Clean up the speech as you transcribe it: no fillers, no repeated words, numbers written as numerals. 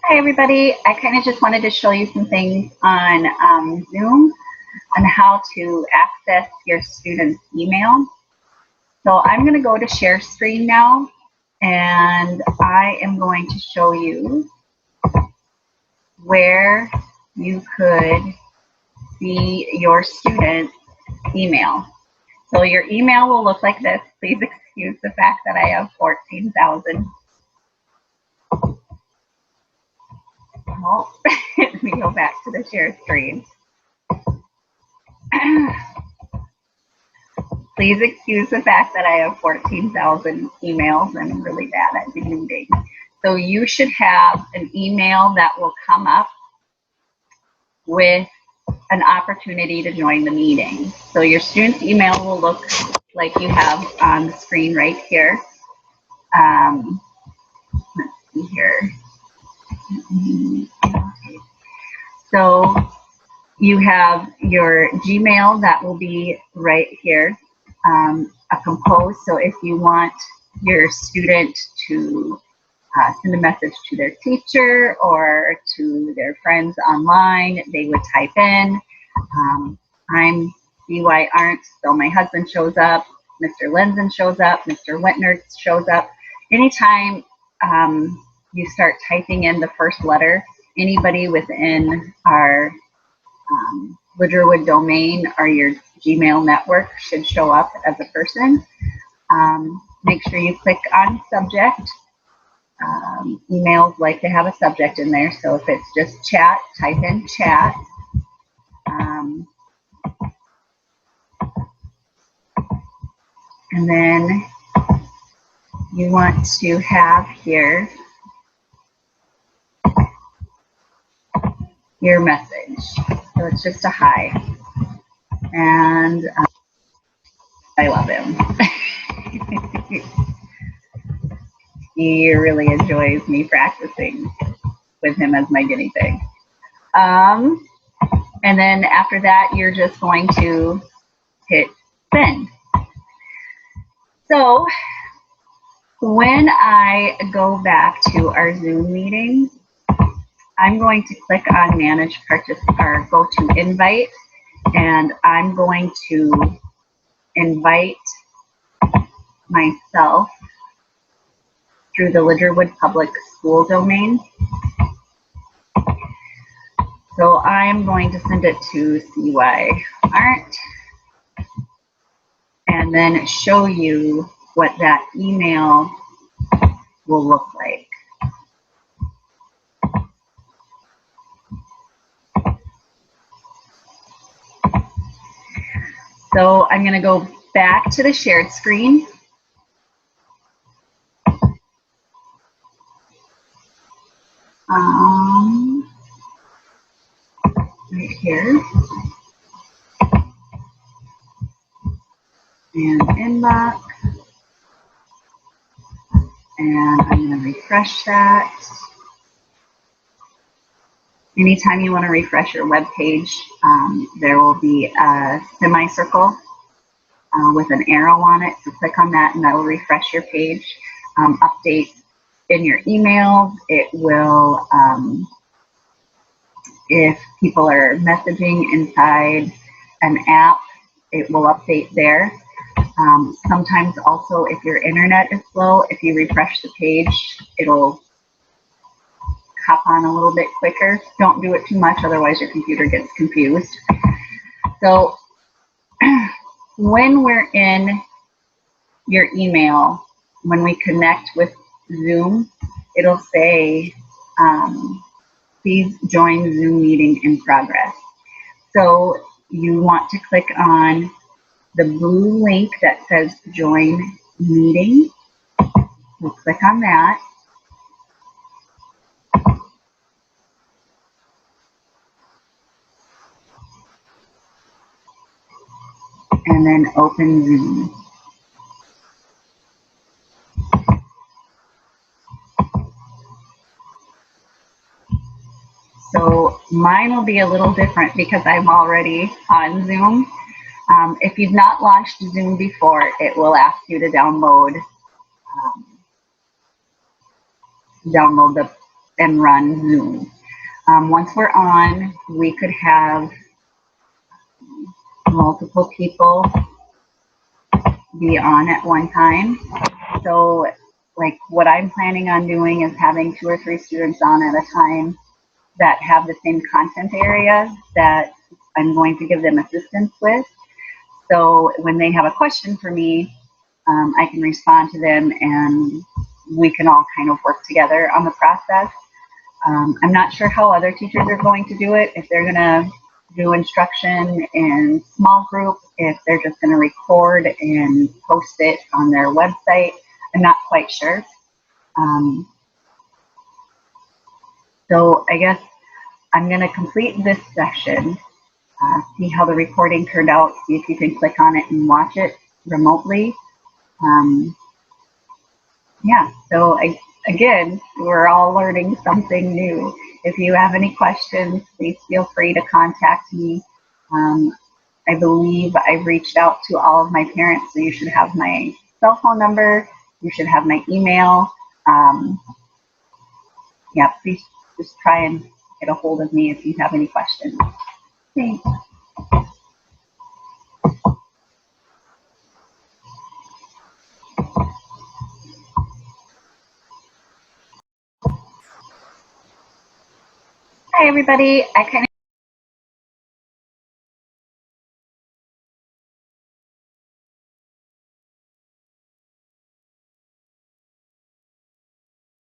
Hi everybody, I kind of just wanted to show you some things on Zoom on how to access your students' email. So I'm going to go to share screen now, and I am going to show you where you could see your students' email. So your email will look like this. Please excuse the fact that I have 14,000. Oh, let me go back to the share screen. Please excuse the fact that I have 14,000 emails and I'm really bad at deleting. So you should have an email that will come up with an opportunity to join the meeting. So your student's email will look like you have on the screen right here. Let's see here. So you have your Gmail that will be right here. A compose. So if you want your student to send a message to their teacher or to their friends online, they would type in, I'm CY Arndt, so my husband shows up, Mr. Lenzen shows up, Mr. Wintner shows up. Anytime you start typing in the first letter, anybody within our Lidgerwood domain or your Gmail network should show up as a person. Make sure you click on subject. Emails like to have a subject in there, so if it's just chat, type in chat. And then you want to have here your message. So it's just a hi. And I love him. He really enjoys me practicing with him as my guinea pig. And then after that, you're just going to hit send. So when I go back to our Zoom meeting, I'm going to click on manage participant or go to invite, and I'm going to invite myself through the Lidgerwood Public School domain. So I'm going to send it to CY Arndt and then show you what that email will look like. So I'm going to go back to the shared screen. Right here. And inbox. And I'm going to refresh that. Anytime you want to refresh your web page, there will be a semicircle with an arrow on it. So click on that and that will refresh your page. Update in your emails. It will, if people are messaging inside an app, it will update there. Sometimes also if your internet is slow, if you refresh the page, it'll hop on a little bit quicker. Don't do it too much, otherwise your computer gets confused. So when we're in your email, when we connect with Zoom, it'll say, please join Zoom meeting in progress. So you want to click on the blue link that says join meeting. We'll click on that. And then open Zoom. So mine will be a little different because I'm already on Zoom. If you've not launched Zoom before, it will ask you to download the and run Zoom. Once we're on, we could have multiple people be on at one time. So like what I'm planning on doing is having 2 or 3 students on at a time that have the same content area that I'm going to give them assistance with. So when they have a question for me, I can respond to them and we can all kind of work together on the process. I'm not sure how other teachers are going to do it, if they're going to do instruction in small group, if they're just going to record and post it on their website. I'm not quite sure. So I guess I'm going to complete this session, see how the recording turned out, see if you can click on it and watch it remotely. Yeah, so again, we're all learning something new. If you have any questions, please feel free to contact me. I believe I've reached out to all of my parents, so you should have my cell phone number, you should have my email. Yeah, please just try and get a hold of me if you have any questions. Thanks. Hi, everybody. I kind of